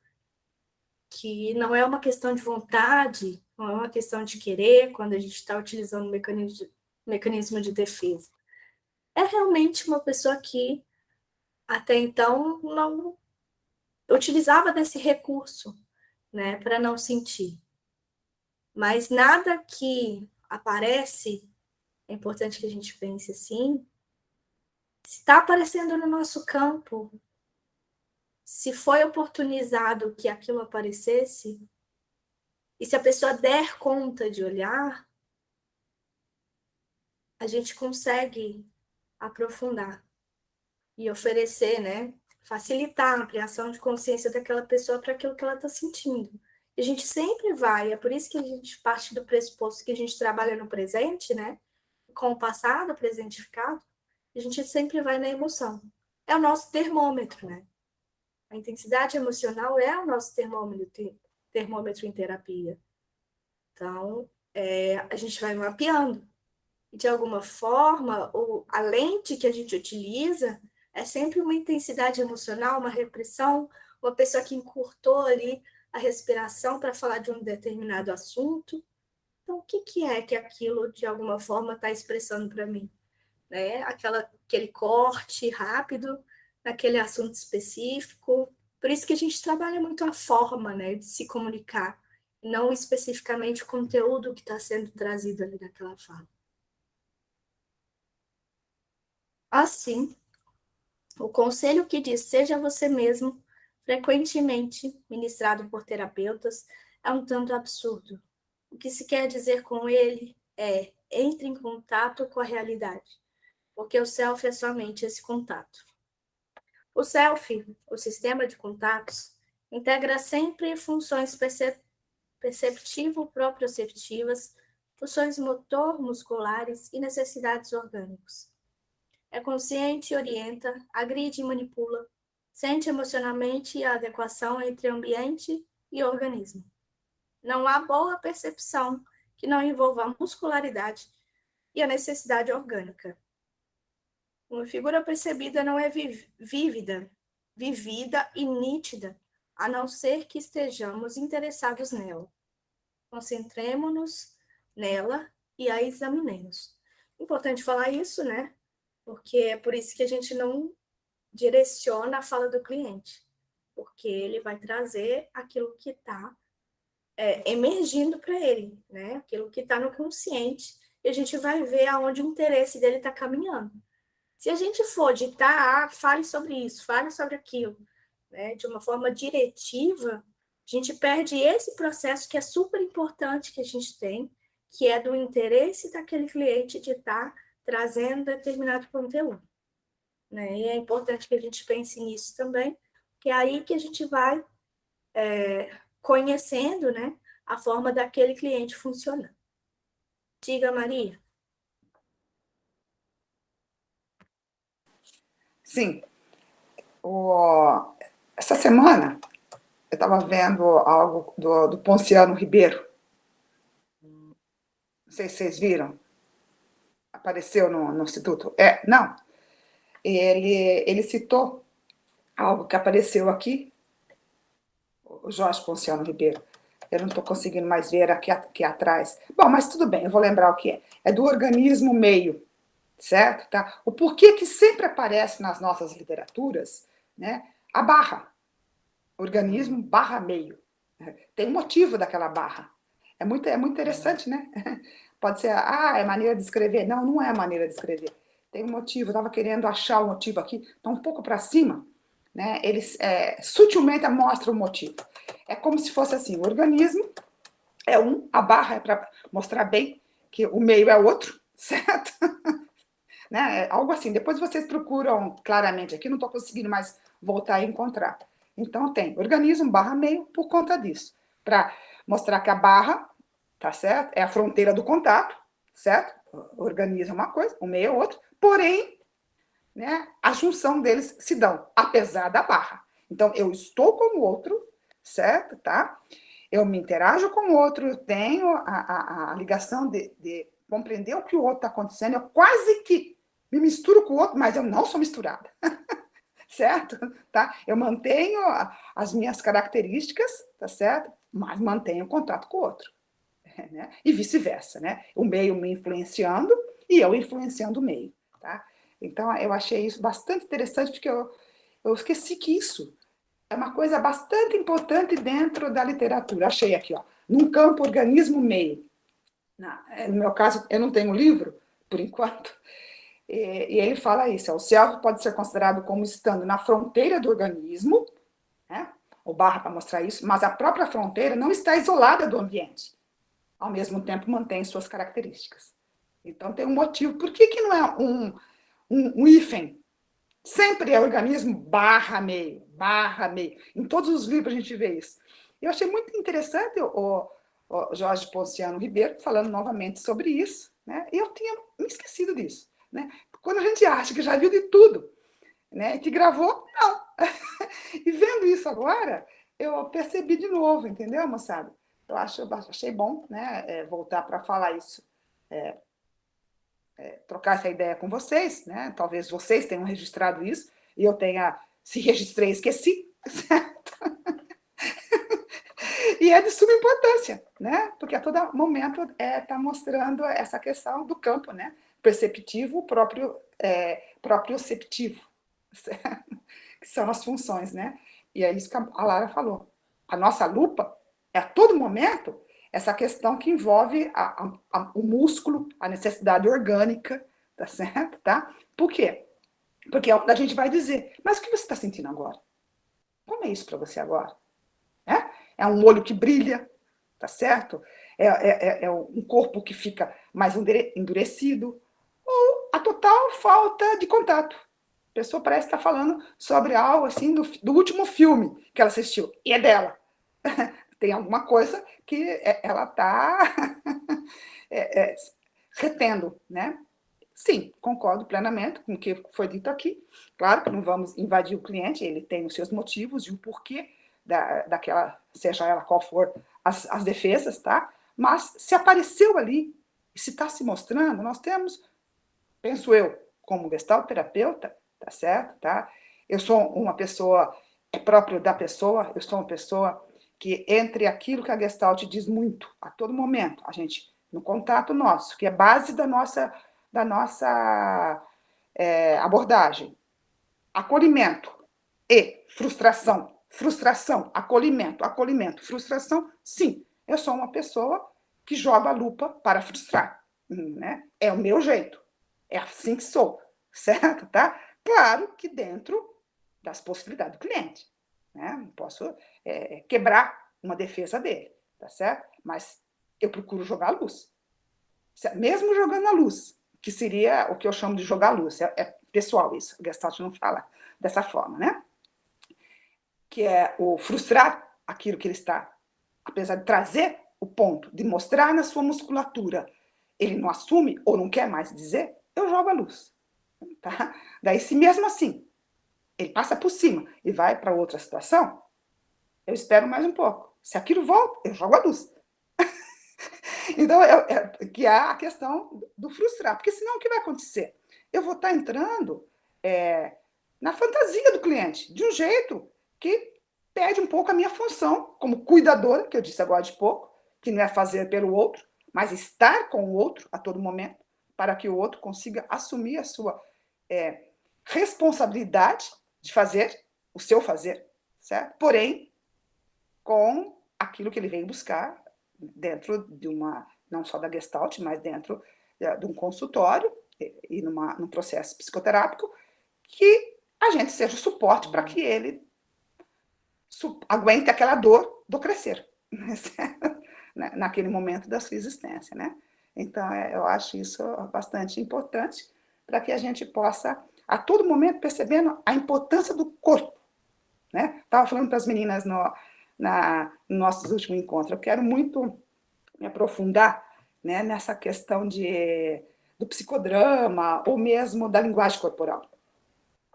Speaker 1: que não é uma questão de vontade, não é uma questão de querer, quando a gente está utilizando o mecanismo de defesa. É realmente uma pessoa que até então não utilizava desse recurso, né, para não sentir. Mas nada que aparece, é importante que a gente pense assim, se está aparecendo no nosso campo, se foi oportunizado que aquilo aparecesse, e se a pessoa der conta de olhar, a gente consegue aprofundar e oferecer, né? Facilitar a ampliação de consciência daquela pessoa para aquilo que ela está sentindo. E a gente sempre vai, é por isso que a gente parte do pressuposto que a gente trabalha no presente, né? Com o passado presentificado, a gente sempre vai na emoção. É o nosso termômetro, né? A intensidade emocional é o nosso termômetro em terapia. Então, a gente vai mapeando. De alguma forma, a lente que a gente utiliza é sempre uma intensidade emocional, uma repressão, uma pessoa que encurtou ali a respiração para falar de um determinado assunto. Então, o que é que aquilo, de alguma forma, está expressando para mim? Né? Aquele corte rápido naquele assunto específico. Por isso que a gente trabalha muito a forma, né, de se comunicar, não especificamente o conteúdo que está sendo trazido ali naquela fala. Assim, o conselho que diz seja você mesmo, frequentemente ministrado por terapeutas, é um tanto absurdo. O que se quer dizer com ele é entre em contato com a realidade, porque o self é somente esse contato. O self, o sistema de contatos, integra sempre funções perceptivo-proprioceptivas, funções motor-musculares e necessidades orgânicas. É consciente e orienta, agride e manipula, sente emocionalmente a adequação entre ambiente e organismo. Não há boa percepção que não envolva a muscularidade e a necessidade orgânica. Uma figura percebida não é vívida, vivida e nítida, a não ser que estejamos interessados nela. Concentremo-nos nela e a examinemos. Importante falar isso, né? Porque é por isso que a gente não direciona a fala do cliente, porque ele vai trazer aquilo que está emergindo para ele, né? Aquilo que está no consciente, e a gente vai ver aonde o interesse dele está caminhando. Se a gente for ditar, fale sobre isso, fale sobre aquilo, né? De uma forma diretiva, a gente perde esse processo que é super importante que a gente tem, que é do interesse daquele cliente de estar trazendo determinado conteúdo. Né? E é importante que a gente pense nisso também, que é aí que a gente vai conhecendo, né, a forma daquele cliente funcionar. Diga, Maria.
Speaker 2: Sim, essa semana eu estava vendo algo do Ponciano Ribeiro, não sei se vocês viram, apareceu no Instituto. Não, ele citou algo que apareceu aqui, o Jorge Ponciano Ribeiro. Eu não estou conseguindo mais ver aqui atrás. Bom, mas tudo bem, eu vou lembrar o que é. É do organismo meio, certo? Tá? O porquê que sempre aparece nas nossas literaturas, né? A barra, organismo barra meio. Tem um motivo daquela barra. É muito interessante, né? Pode ser, é maneira de escrever. Não, não é maneira de escrever. Tem um motivo, eu estava querendo achar o motivo aqui, está um pouco para cima, né? Eles sutilmente mostram o motivo. É como se fosse assim, o organismo é um, a barra é para mostrar bem que o meio é outro, certo? Né? Algo assim. Depois vocês procuram claramente aqui, não estou conseguindo mais voltar e encontrar. Então tem organismo barra meio por conta disso. Para mostrar que a barra, tá certo? É a fronteira do contato, certo? O organismo é uma coisa, o meio é outra, porém, né, a junção deles se dão, apesar da barra. Então, eu estou com o outro, certo? Tá? Eu me interajo com o outro, eu tenho a ligação de compreender o que o outro está acontecendo, eu quase que me misturo com o outro, mas eu não sou misturada, certo? Tá? Eu mantenho as minhas características, tá certo? Mas mantenho contato com o outro. Né? E vice-versa, né? O meio me influenciando e eu influenciando o meio, tá? Então, eu achei isso bastante interessante, porque eu esqueci que isso é uma coisa bastante importante dentro da literatura. Achei aqui, ó, num campo organismo-meio. No meu caso, eu não tenho livro, por enquanto, e ele fala isso, o self pode ser considerado como estando na fronteira do organismo, né? O barra para mostrar isso, mas a própria fronteira não está isolada do ambiente. Ao mesmo tempo mantém suas características. Então tem um motivo. Por que não é um hífen? Sempre é organismo barra meio, barra meio. Em todos os livros a gente vê isso. Eu achei muito interessante o Jorge Ponciano Ribeiro falando novamente sobre isso, né? E eu tinha me esquecido disso, né? Quando a gente acha que já viu de tudo, né? Que gravou, não. E vendo isso agora, eu percebi de novo, entendeu, moçada? Achei bom, né, voltar para falar isso, trocar essa ideia com vocês, né? Talvez vocês tenham registrado isso e eu tenha, se registrei, esqueci, certo? E é de suma importância, né? Porque a todo momento está mostrando essa questão do campo, né? Perceptivo, proprioceptivo, certo? Que são as funções, né? E é isso que a Lara falou. A nossa lupa é a todo momento essa questão que envolve o músculo, a necessidade orgânica, tá certo? Tá? Por quê? Porque é onde a gente vai dizer, mas o que você está sentindo agora? Como é isso para você agora? É um olho que brilha, tá certo? É um corpo que fica mais endurecido, ou a total falta de contato. A pessoa parece estar falando sobre algo assim do último filme que ela assistiu, e é dela. Tem alguma coisa que ela está retendo, né? Sim, concordo plenamente com o que foi dito aqui. Claro que não vamos invadir o cliente, ele tem os seus motivos e o porquê daquela, seja ela qual for, as defesas, tá? Mas se apareceu ali, e se está se mostrando, nós temos, penso eu, como gestalt terapeuta, tá certo, tá? Eu sou uma pessoa, é próprio da pessoa, eu sou uma pessoa que entre aquilo que a Gestalt diz muito, a todo momento, a gente, no contato nosso, que é base da nossa abordagem, acolhimento e frustração, frustração, acolhimento, acolhimento, frustração, sim, eu sou uma pessoa que joga a lupa para frustrar, né? É o meu jeito, é assim que sou, certo? Tá? Claro que dentro das possibilidades do cliente, né? Não posso quebrar uma defesa dele, tá certo? Mas eu procuro jogar a luz, mesmo jogando a luz, que seria o que eu chamo de jogar a luz, é pessoal isso, o Gestalt não fala dessa forma, né? Que é o frustrar aquilo que ele está, apesar de trazer o ponto, de mostrar na sua musculatura, ele não assume ou não quer mais dizer, eu jogo a luz, tá? Daí, se mesmo assim ele passa por cima e vai para outra situação, eu espero mais um pouco. Se aquilo volta, eu jogo a luz. Então, que é a questão do frustrar, porque senão o que vai acontecer? Eu vou estar entrando na fantasia do cliente, de um jeito que perde um pouco a minha função como cuidadora, que eu disse agora de pouco, que não é fazer pelo outro, mas estar com o outro a todo momento, para que o outro consiga assumir a sua responsabilidade de fazer o seu fazer, certo? Porém, com aquilo que ele veio buscar dentro de uma, não só da Gestalt, mas dentro de um consultório e num processo psicoterápico, que a gente seja o suporte para que ele aguente aquela dor do crescer, naquele momento da sua existência, né? Então, eu acho isso bastante importante para que a gente possa, a todo momento, percebendo a importância do corpo, né? Estava falando para as meninas no nosso último encontro, eu quero muito me aprofundar né, nessa questão do psicodrama ou mesmo da linguagem corporal.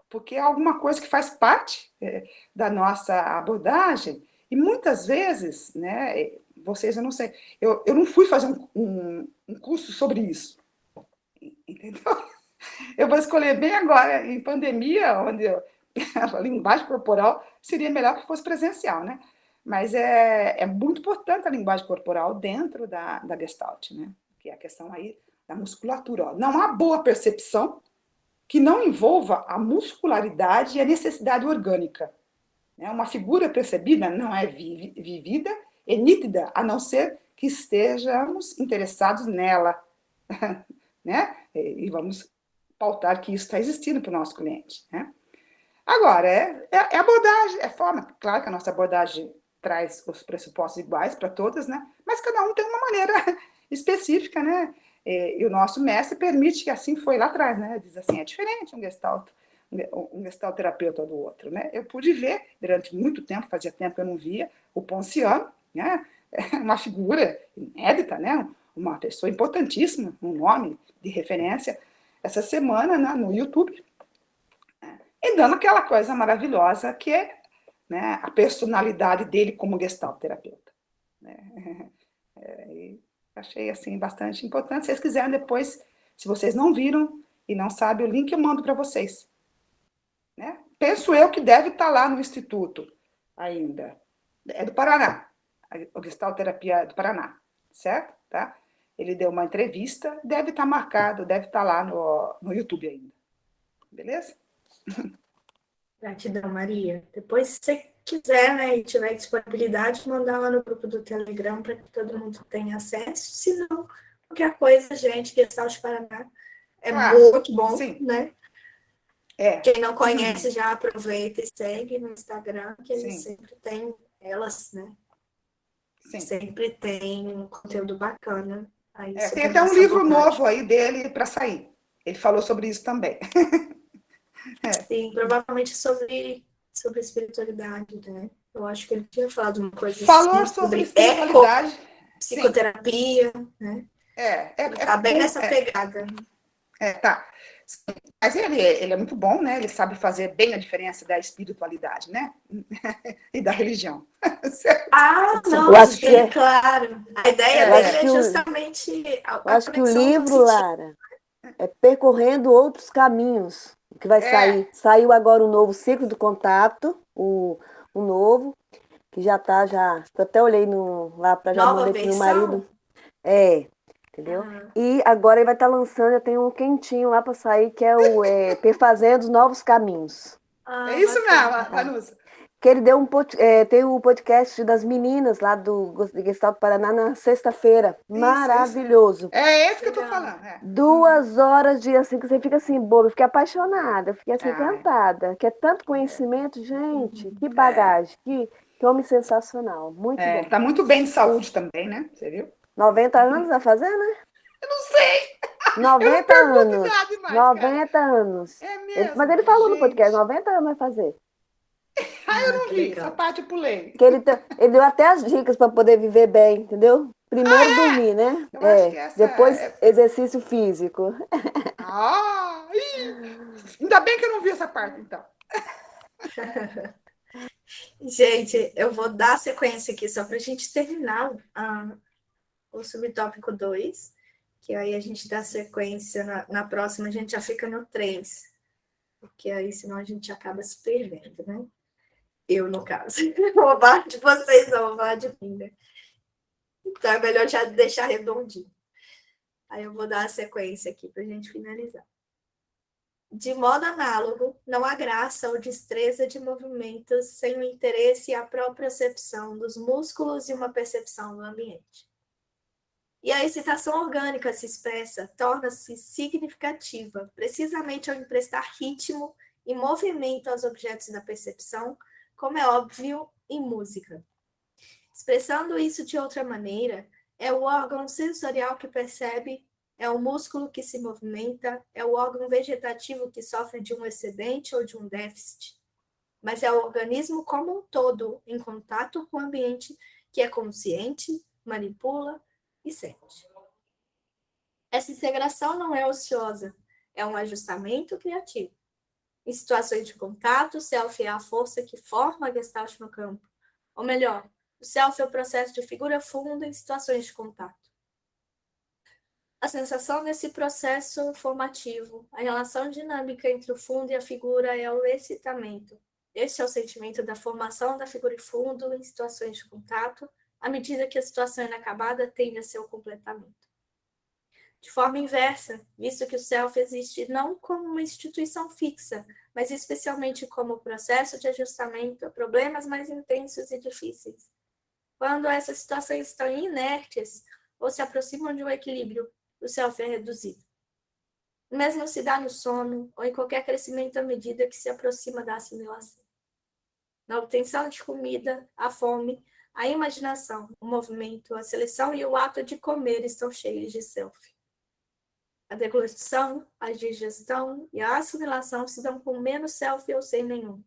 Speaker 2: Porque é alguma coisa que faz parte da nossa abordagem e muitas vezes, né, vocês, eu não sei, eu não fui fazer um curso sobre isso, entendeu? Eu vou escolher bem agora, em pandemia, onde a linguagem corporal seria melhor que fosse presencial, né? Mas é muito importante a linguagem corporal dentro da Gestalt, né? Que é a questão aí da musculatura. Ó. Não há boa percepção que não envolva a muscularidade e a necessidade orgânica. Né? Uma figura percebida não é vivida e nítida, a não ser que estejamos interessados nela. Né? E vamos pautar que isso está existindo para o nosso cliente. Né? Agora, é abordagem, é forma. Claro que a nossa abordagem traz os pressupostos iguais para todas, né? Mas cada um tem uma maneira específica, né? E o nosso mestre permite que assim foi lá atrás, né? Diz assim, é diferente um gestalt terapeuta do outro, né? Eu pude ver durante muito tempo, fazia tempo que eu não via, o Ponciano, né? Uma figura inédita, né? Uma pessoa importantíssima, um nome de referência, essa semana, né, no YouTube, e dando aquela coisa maravilhosa que é, né, a personalidade dele como gestalt terapeuta. Né? E achei assim bastante importante. Se vocês quiserem depois, se vocês não viram e não sabem o link, eu mando para vocês. Né? Penso eu que deve estar lá no Instituto ainda. É do Paraná. A Gestalt Terapia é do Paraná, certo? Tá? Ele deu uma entrevista, deve estar marcado, deve estar lá no YouTube ainda. Beleza?
Speaker 1: Gratidão, Maria. Depois, se você quiser, né, e tiver disponibilidade, mandar lá no grupo do Telegram para que todo mundo tenha acesso. Se não, qualquer coisa, gente, Gestalt Paraná é muito bom,
Speaker 2: sim.
Speaker 1: né? Quem não conhece já aproveita e segue no Instagram, que eles sempre têm, elas, né? Sim. Sempre tem um conteúdo bacana. Aí
Speaker 2: tem até um livro novo aí dele para sair. Ele falou sobre isso também.
Speaker 1: Sim, provavelmente sobre espiritualidade, né? Eu acho que ele tinha falado uma coisa
Speaker 2: Falou
Speaker 1: assim,
Speaker 2: sobre espiritualidade.
Speaker 1: Psicoterapia, né? Tá bem nessa pegada.
Speaker 2: Tá. Mas ele é muito bom, né? Ele sabe fazer bem a diferença da espiritualidade, né? E da religião.
Speaker 1: Não, sim, claro. A ideia dele é justamente...
Speaker 3: Eu acho que o livro, Lara, é Percorrendo Outros Caminhos, que vai sair. Saiu agora o novo Ciclo do Contato, o novo, que já tá, eu até olhei lá para já mandei pro meu marido. Entendeu? E agora ele vai estar lançando, já tem um quentinho lá para sair, que é o Perfazendo Novos Caminhos.
Speaker 2: É isso mesmo, Vanusa.
Speaker 3: Que ele deu tem o podcast das meninas lá do Gestalt Paraná na sexta-feira. Maravilhoso.
Speaker 2: É esse que eu tô falando.
Speaker 3: 2 horas de assim, que você fica assim, boba. Eu fiquei apaixonada, eu fiquei assim, encantada. Que é tanto conhecimento, gente. Que bagagem, que homem sensacional. Muito bom.
Speaker 2: Tá muito bem de saúde também, né? Você viu?
Speaker 3: 90 anos vai fazer, né?
Speaker 2: Eu não sei.
Speaker 3: 90 anos.
Speaker 2: Mais,
Speaker 3: 90 anos.
Speaker 2: É mesmo?
Speaker 3: Mas ele falou no podcast, 90 anos vai fazer.
Speaker 2: Eu não vi, essa parte eu pulei.
Speaker 3: Que ele deu até as dicas para poder viver bem, entendeu? Primeiro dormir, né?
Speaker 2: Eu acho que essa
Speaker 3: depois exercício físico.
Speaker 2: Ainda bem que eu não vi essa parte, então.
Speaker 1: Gente, eu vou dar sequência aqui só para a gente terminar o subtópico 2, que aí a gente dá sequência na próxima, a gente já fica no 3, porque aí senão a gente acaba se perdendo, né? Eu, no caso. Vou falar de vocês, não vou falar de mim, né? Então é melhor já deixar redondinho. Aí eu vou dar a sequência aqui para a gente finalizar. De modo análogo, não há graça ou destreza de movimentos sem o interesse e a própria percepção dos músculos e uma percepção do ambiente. E a excitação orgânica se expressa, torna-se significativa, precisamente ao emprestar ritmo e movimento aos objetos da percepção, como é óbvio em música. Expressando isso de outra maneira, é o órgão sensorial que percebe, é o músculo que se movimenta, é o órgão vegetativo que sofre de um excedente ou de um déficit. Mas é o organismo como um todo, em contato com o ambiente, que é consciente, manipula e sente. Essa integração não é ociosa, é um ajustamento criativo. Em situações de contato, o self é a força que forma a Gestalt no campo. Ou melhor, o self é o processo de figura funda em situações de contato. A sensação desse processo formativo, a relação dinâmica entre o fundo e a figura é o excitamento. Este é o sentimento da formação da figura e fundo em situações de contato, à medida que a situação inacabada tende a seu completamento. De forma inversa, visto que o self existe não como uma instituição fixa, mas especialmente como processo de ajustamento a problemas mais intensos e difíceis. Quando essas situações estão inertes ou se aproximam de um equilíbrio, o self é reduzido. O mesmo se dá no sono ou em qualquer crescimento à medida que se aproxima da assimilação. Na obtenção de comida, a fome, a imaginação, o movimento, a seleção e o ato de comer estão cheios de self. A deglutição, a digestão e a assimilação se dão com menos self ou sem nenhum.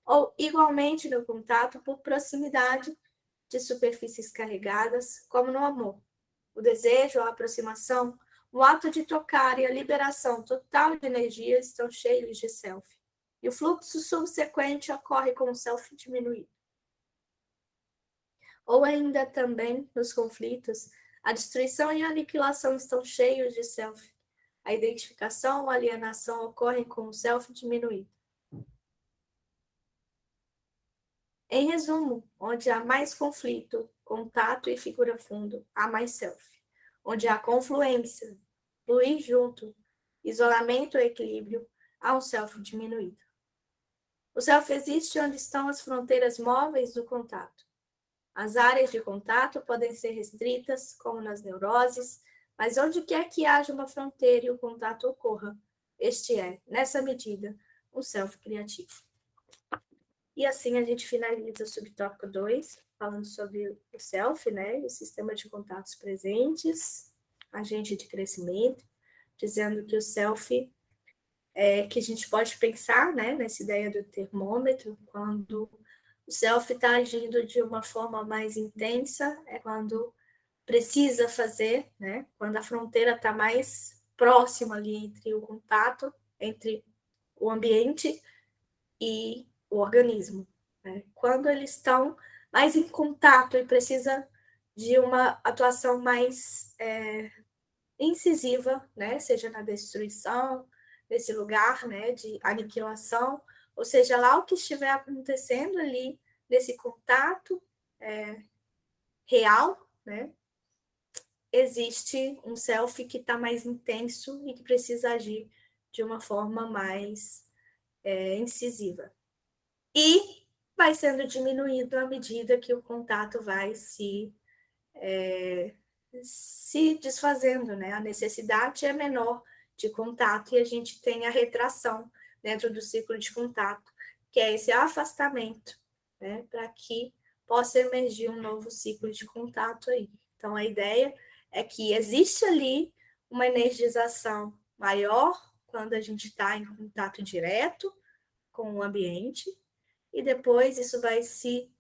Speaker 1: Ou igualmente no contato por proximidade de superfícies carregadas, como no amor. O desejo, a aproximação, o ato de tocar e a liberação total de energia estão cheios de self. E o fluxo subsequente ocorre com o self diminuído. Ou ainda também, nos conflitos, a destruição e a aniquilação estão cheios de self. A identificação, a alienação ocorrem com o self diminuído. Em resumo, onde há mais conflito, contato e figura fundo, há mais self. Onde há confluência, fluir junto, isolamento e equilíbrio, há um self diminuído. O self existe onde estão as fronteiras móveis do contato. As áreas de contato podem ser restritas, como nas neuroses, mas onde quer que haja uma fronteira e o contato ocorra, este é, nessa medida, um self criativo. E assim a gente finaliza o subtópico 2, falando sobre o self, né, o sistema de contatos presentes, agente de crescimento, dizendo que o self é que a gente pode pensar, né, nessa ideia do termômetro, quando o self está agindo de uma forma mais intensa, é quando precisa fazer, né, quando a fronteira está mais próxima ali entre o contato, entre o ambiente e o organismo. Né? Quando eles estão mais em contato e precisa de uma atuação mais incisiva, né? Seja na destruição, nesse lugar, né, de aniquilação, ou seja, lá o que estiver acontecendo ali, nesse contato real, né, existe um self que está mais intenso e que precisa agir de uma forma mais incisiva. E vai sendo diminuído à medida que o contato vai se desfazendo, né? A necessidade é menor de contato e a gente tem a retração dentro do ciclo de contato, que é esse afastamento, né? Para que possa emergir um novo ciclo de contato aí. Então, a ideia é que existe ali uma energização maior quando a gente está em contato direto com o ambiente, e depois isso vai se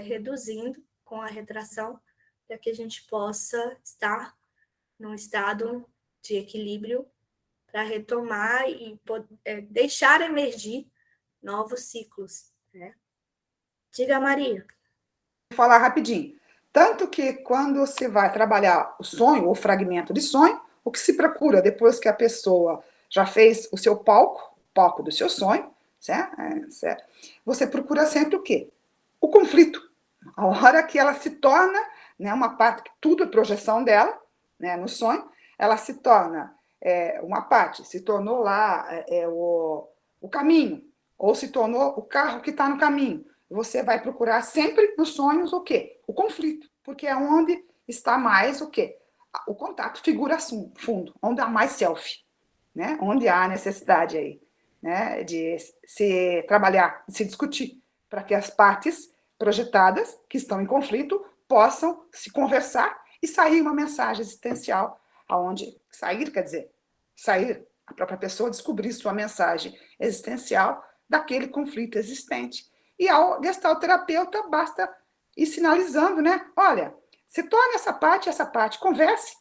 Speaker 1: reduzindo com a retração, para que a gente possa estar num estado de equilíbrio para retomar e deixar emergir novos ciclos. Né? Diga, Maria.
Speaker 2: Vou falar rapidinho. Tanto que quando se vai trabalhar o sonho, ou fragmento de sonho, o que se procura depois que a pessoa já fez o seu palco, o palco do seu sonho, certo? Você procura sempre o quê? O conflito. A hora que ela se torna, né, uma parte que tudo é projeção dela, né, no sonho, ela se torna uma parte, se tornou lá o caminho, ou se tornou o carro que está no caminho. Você vai procurar sempre nos sonhos o quê? O conflito, porque é onde está mais o quê? O contato figura fundo, onde há mais self, né? Onde há necessidade aí, né, de se trabalhar, de se discutir, para que as partes projetadas, que estão em conflito, possam se conversar e sair uma mensagem existencial, aonde sair, quer dizer, sair, a própria pessoa descobrir sua mensagem existencial daquele conflito existente. E ao gestalterapeuta basta ir sinalizando, né? Olha, se torna essa parte, converse,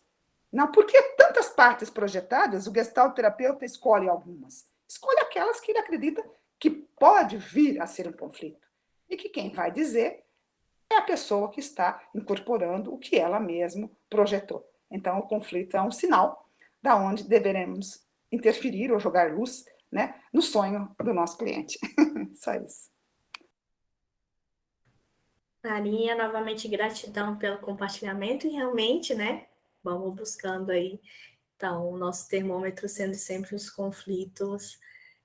Speaker 2: Não, porque tantas partes projetadas, o gestalterapeuta escolhe algumas. Escolhe aquelas que ele acredita que pode vir a ser um conflito. E que quem vai dizer é a pessoa que está incorporando o que ela mesma projetou. Então, o conflito é um sinal da onde deveremos interferir ou jogar luz, né, no sonho do nosso cliente. Só isso.
Speaker 1: Maria, novamente gratidão pelo compartilhamento e realmente, né, vamos buscando aí, então, o nosso termômetro sendo sempre os conflitos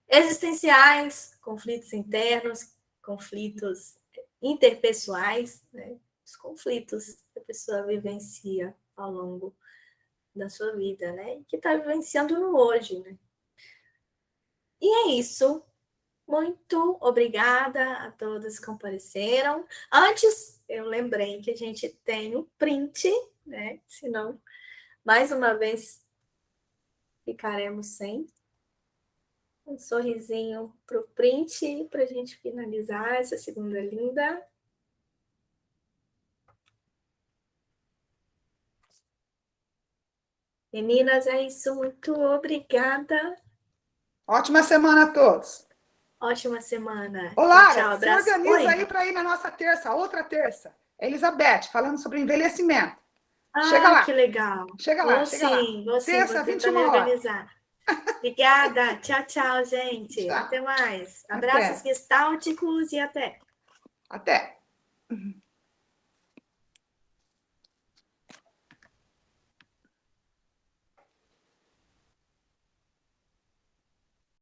Speaker 1: existenciais, conflitos internos, conflitos interpessoais, né, os conflitos que a pessoa vivencia ao longo da sua vida, né, e que está vivenciando no hoje, né. E é isso. Muito obrigada a todos que compareceram. Antes, eu lembrei que a gente tem o print, né? Senão, mais uma vez, ficaremos sem. Um sorrisinho para o print, para a gente finalizar essa segunda linda. Meninas, é isso. Muito obrigada.
Speaker 2: Ótima semana a todos.
Speaker 1: Ótima semana.
Speaker 2: Ô,
Speaker 1: Tchau,
Speaker 2: Lara,
Speaker 1: tchau.
Speaker 2: se
Speaker 1: Abraço.
Speaker 2: organiza
Speaker 1: Oi.
Speaker 2: aí para ir na nossa terça, outra terça. Elizabeth, falando sobre envelhecimento. Chega
Speaker 1: Ah, que
Speaker 2: lá,
Speaker 1: legal.
Speaker 2: chega lá,
Speaker 1: Vou
Speaker 2: chega lá.
Speaker 1: sim, vou sim. Vou
Speaker 2: Terça,
Speaker 1: tentar me
Speaker 2: 21 horas.
Speaker 1: organizar. Obrigada. Tchau, tchau, gente.
Speaker 2: Tchau.
Speaker 1: Até mais. Abraços
Speaker 2: Até.
Speaker 1: gestálticos e até.
Speaker 2: Até.